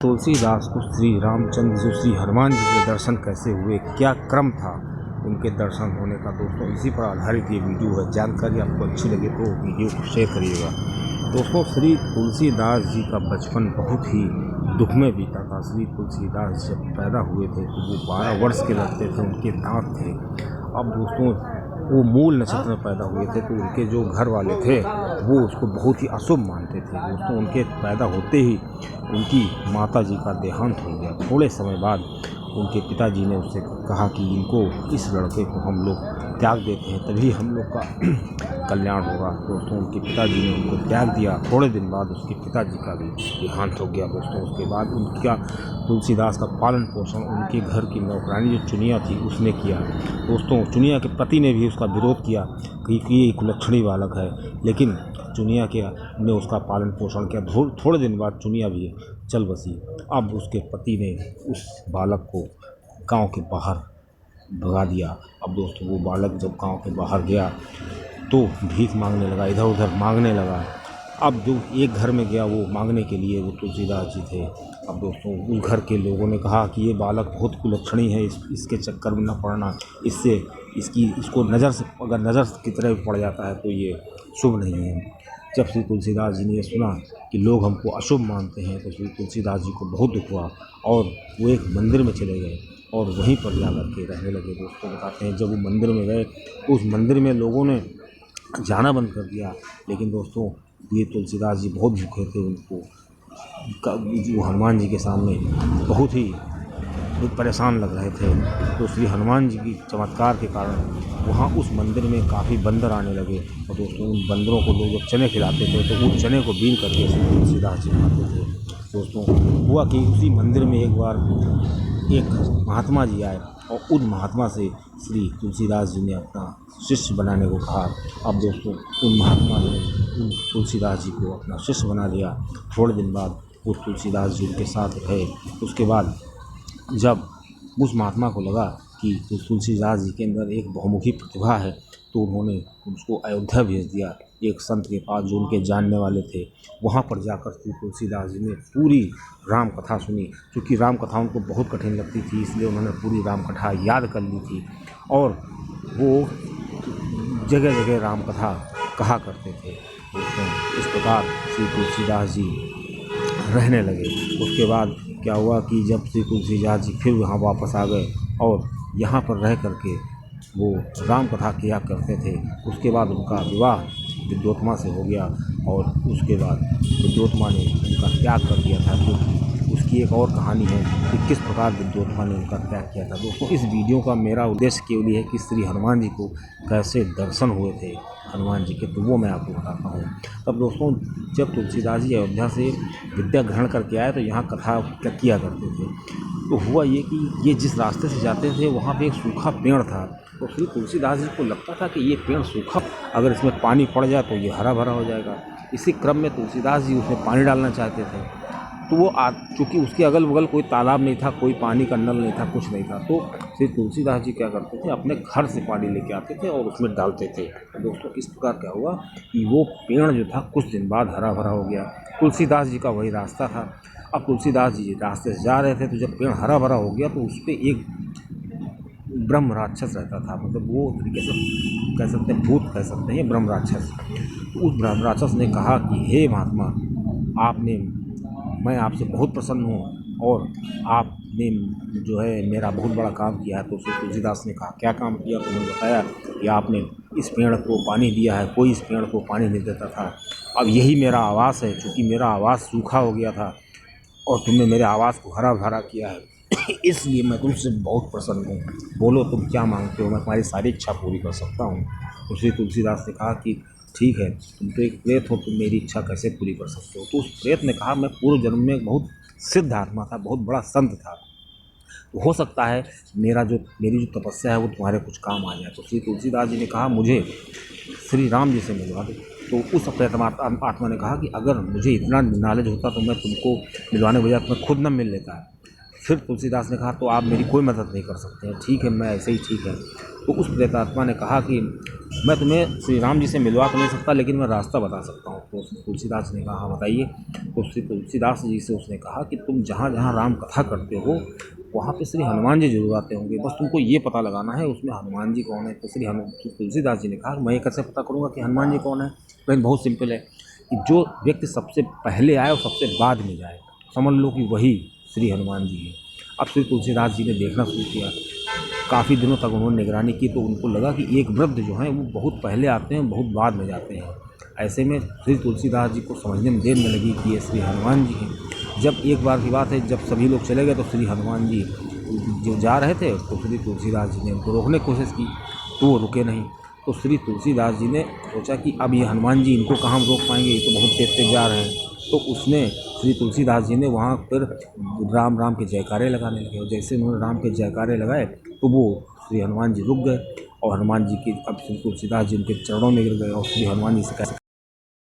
तुलसीदास को श्री रामचंद्र जी श्री हनुमान जी के दर्शन कैसे हुए, क्या क्रम था उनके दर्शन होने का। दोस्तों इसी पर आधारित ये वीडियो है। जानकारी आपको अच्छी लगे तो वीडियो को शेयर करिएगा। दोस्तों श्री तुलसीदास जी का बचपन बहुत ही दुख में बीता था। श्री तुलसीदास जब पैदा हुए थे तो वो 12 वर्ष के लगते थे, उनके दांत थे। अब दोस्तों वो मूल नक्षत्र में पैदा हुए थे तो उनके जो घर वाले थे वो उसको बहुत ही अशुभ मानते थे। दोस्तों उनके पैदा होते ही उनकी माता जी का देहांत हो गया। थोड़े समय बाद उनके पिताजी ने उससे कहा कि इनको, इस लड़के को हम लोग त्याग देते हैं, तभी हम लोग का कल्याण होगा। दोस्तों उनके पिताजी ने उनको त्याग दिया। थोड़े दिन बाद उसके पिताजी का भी देहांत हो गया। दोस्तों उसके बाद उनका तुलसीदास का पालन पोषण उनके घर की नौकरानी जो चुनिया थी उसने किया। दोस्तों चुनिया के पति ने भी उसका विरोध किया कि ये कुलक्षणी बालक है, लेकिन चुनिया के ने उसका पालन पोषण किया। थोड़े दिन बाद चुनिया भी चल बसी। अब उसके पति ने उस बालक को गांव के बाहर भगा दिया। अब दोस्तों वो बालक जब गांव के बाहर गया तो भीख मांगने लगा, इधर उधर मांगने लगा। अब जो एक घर में गया वो मांगने के लिए, वो तुलसीदास जी थे। अब दोस्तों उस घर के लोगों ने कहा कि ये बालक बहुत कुलक्षणी है, इसके चक्कर में न पड़ना, इससे इसको नज़र से, अगर नज़र की तरह पड़ जाता है तो ये शुभ नहीं है। जब श्री तुलसीदास जी ने ये सुना कि लोग हमको अशुभ मानते हैं तो श्री तुलसीदास जी को बहुत दुख हुआ और वो एक मंदिर में चले गए और वहीं पर जाकर के रहने लगे। दोस्तों बताते हैं जब वो मंदिर में गए तो उस मंदिर में लोगों ने जाना बंद कर दिया। लेकिन दोस्तों ये तुलसीदास जी बहुत भूखे थे, उनको वो हनुमान जी के सामने बहुत ही परेशान लग रहे थे। तो श्री हनुमान जी की चमत्कार के कारण वहाँ उस मंदिर में काफ़ी बंदर आने लगे और दोस्तों उन बंदरों को लोग जब चने खिलाते थे तो उन चने को बीन करके श्री तुलसीदास जी खाते थे। दोस्तों हुआ कि उसी मंदिर में एक बार एक महात्मा जी आए और उन महात्मा से श्री तुलसीदास जी ने अपना शिष्य बनाने को कहा। अब दोस्तों उन महात्मा ने उन तुलसीदास जी को अपना शिष्य बना लिया। थोड़े दिन बाद वो तुलसीदास जी उनके साथ रहे। उसके बाद जब उस महात्मा को लगा कि तुलसीदास जी के अंदर एक बहुमुखी प्रतिभा है तो उन्होंने उसको अयोध्या भेज दिया एक संत के पास जो उनके जानने वाले थे। वहाँ पर जाकर श्री तुलसीदास जी ने पूरी राम कथा सुनी। क्योंकि राम कथा उनको बहुत कठिन लगती थी, इसलिए उन्होंने पूरी राम कथा याद कर ली थी और वो जगह जगह राम कथा कहा करते थे। इस प्रकार श्री तुलसीदास जी रहने लगे। उसके बाद क्या हुआ कि जब श्री तुलसीदास जी फिर यहाँ वापस आ गए और यहाँ पर रह करके वो राम कथा किया करते थे। उसके बाद उनका विवाह विद्योत्मा से हो गया और उसके बाद विद्योत्मा ने उनका त्याग कर दिया था। क्योंकि उसकी एक और कहानी है कि किस प्रकार विद्योत्मा ने उनका त्याग किया था। दोस्तों इस वीडियो का मेरा उद्देश्य केवल है कि श्री हनुमान जी को कैसे दर्शन हुए थे हनुमान जी के, तो वो मैं आपको बताता हूँ। तब दोस्तों जब तुलसीदास जी अयोध्या से विद्या ग्रहण करके आए तो यहाँ कथा क्या किया करते थे। तो हुआ ये कि ये जिस रास्ते से जाते थे वहाँ पे एक सूखा पेड़ था। तो श्री तुलसीदास जी को लगता था कि ये पेड़ सूखा, अगर इसमें पानी पड़ जाए तो ये हरा भरा हो जाएगा। इसी क्रम में तुलसीदास जी उसमें पानी डालना चाहते थे। तो वो चूँकि उसके अगल बगल कोई तालाब नहीं था, कोई पानी का नल नहीं था, कुछ नहीं था, तो श्री तुलसीदास जी क्या करते थे, अपने घर से पानी लेके आते थे और उसमें डालते थे। तो दोस्तों इस प्रकार क्या हुआ कि वो पेड़ जो था कुछ दिन बाद हरा भरा हो गया। तुलसीदास जी का वही रास्ता था। अब तुलसीदास जी रास्ते से जा रहे थे तो जब पेड़ हरा भरा हो गया तो उस पर एक ब्रह्म राक्षस रहता था। मतलब वो तरीके से कह सकते हैं, भूत कह सकते हैं, ब्रह्म राक्षस। तो उस ब्रह्म राक्षस ने कहा कि हे महात्मा, मैं आपसे बहुत प्रसन्न हूँ और आपने जो है मेरा बहुत बड़ा काम किया है। तो श्री तुलसीदास ने कहा क्या काम किया। तो उन्होंने बताया कि आपने इस पेड़ को पानी दिया है, कोई इस पेड़ को पानी नहीं देता था। अब यही मेरा आवास है, क्योंकि मेरा आवास सूखा हो गया था और तुमने मेरे आवास को हरा भरा किया है, इसलिए मैं तुमसे बहुत प्रसन्न हूँ। बोलो तुम क्या मांगते हो, मैं तुम्हारी सारी इच्छा पूरी कर सकता हूँ। तो श्री तुलसीदास ने कहा कि ठीक है, तुम तो एक प्रेत हो, तुम मेरी इच्छा कैसे पूरी कर सकते हो। तो उस प्रेत ने कहा मैं पूर्व जन्म में बहुत सिद्ध आत्मा था, बहुत बड़ा संत था, तो हो सकता है मेरी जो तपस्या है वो तुम्हारे कुछ काम आ जाए। तो श्री तुलसीदास जी ने कहा मुझे श्री राम जी से मिलवा दो। तो उस प्रेत आत्मा ने कहा कि अगर मुझे इतना नॉलेज होता तो मैं तुमको मिलवाने बजाय मैं खुद न मिल लेता है। फिर तुलसीदास ने कहा तो आप मेरी कोई मदद नहीं कर सकते हैं, ठीक है, मैं ऐसे ही ठीक है। तो उस प्रेतात्मा ने कहा कि मैं तुम्हें श्री राम जी से मिलवा तो नहीं सकता, लेकिन मैं रास्ता बता सकता हूँ। तो तुलसीदास ने कहा हाँ बताइए। तो श्री तुलसीदास जी से उसने कहा कि तुम जहाँ जहाँ राम कथा करते हो वहाँ पे श्री हनुमान जी जरूर आते होंगे, बस तुमको ये पता लगाना है उसमें हनुमान जी कौन है। तो तुलसीदास जी ने कहा मैं ये कैसे पता करूँगा कि हनुमान जी कौन है। लेकिन बहुत सिंपल है कि जो व्यक्ति सबसे पहले आए और सबसे बाद में जाए, समझ लो कि वही श्री हनुमान जी है। अब श्री तुलसीदास जी ने देखना शुरू किया, काफ़ी दिनों तक उन्होंने निगरानी की, तो उनको लगा कि एक वृद्ध जो हैं वो बहुत पहले आते हैं, बहुत बाद में जाते हैं। ऐसे में श्री तुलसीदास जी को समझने में देर न लगी कि ये श्री हनुमान जी हैं। जब एक बार की बात है, जब सभी लोग चले गए तो श्री हनुमान जी जो जा रहे थे तो श्री तुलसीदास जी ने उनको रोकने की कोशिश की, तो वो रुके नहीं। तो श्री तुलसीदास जी ने सोचा कि अब ये हनुमान जी इनको कहाँ रोक पाएंगे, ये तो बहुत तेज तेज जा रहे हैं। तो उसने श्री तुलसीदास जी ने वहाँ पर राम राम के जयकारे लगाने लगे, और जैसे उन्होंने राम के जयकारे लगाए तो वो श्री हनुमान जी रुक गए, और हनुमान जी की अब श्री तुलसीदास जी उनके चरणों में गिर गए और श्री हनुमान जी से कैसे